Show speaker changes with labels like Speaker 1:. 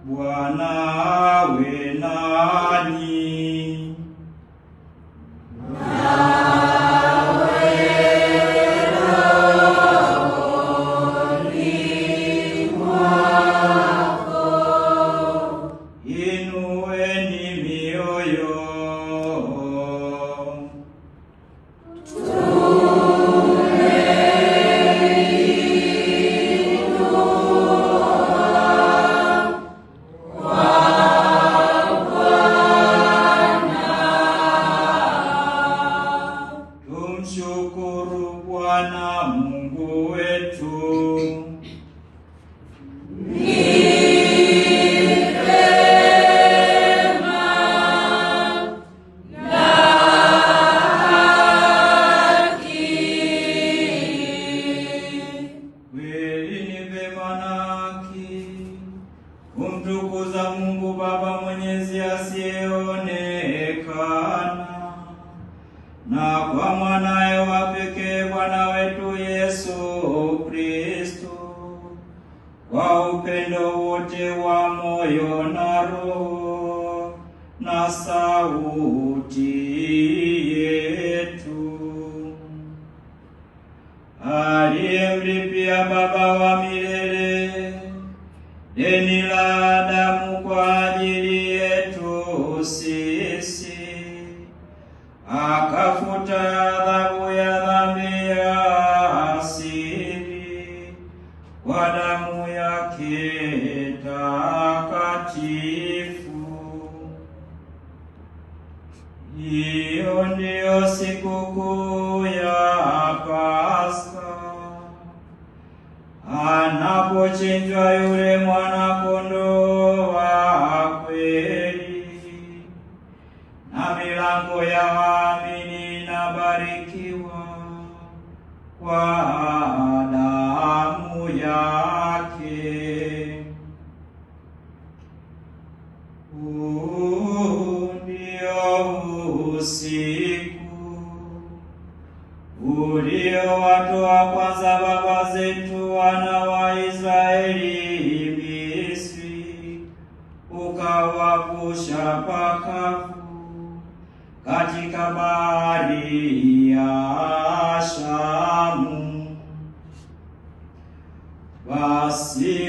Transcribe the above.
Speaker 1: Bwana awe nanyi. Inueni mioyo. Tumshukuru Bwana Mungu wetu. Kumtukuza Mungu Baba Mwenyezi asiyeonekana, na kwa mwanaye wa pekee Bwana wetu Yesu Kristo, kwa upendo wote wa moyo na roho na sauti yetu, aliyemlipia Baba wa milele deni la damu kwa ajili yetu sisi, akafuta adhabu ya dhambi ya asili kwa damu yake takatifu. Hiyo ndiyo sikukuu ya Pasaka, anapochinjwa yule mwana-kondoo wa kweli, na milango ya waamini inabarikiwa kwa damu yake. Huu ndio usiku uliowatoa kwanza baba zetu wana wa Israeli Misri, ukawavusha pakavu katika bahari ya Shamu. Basi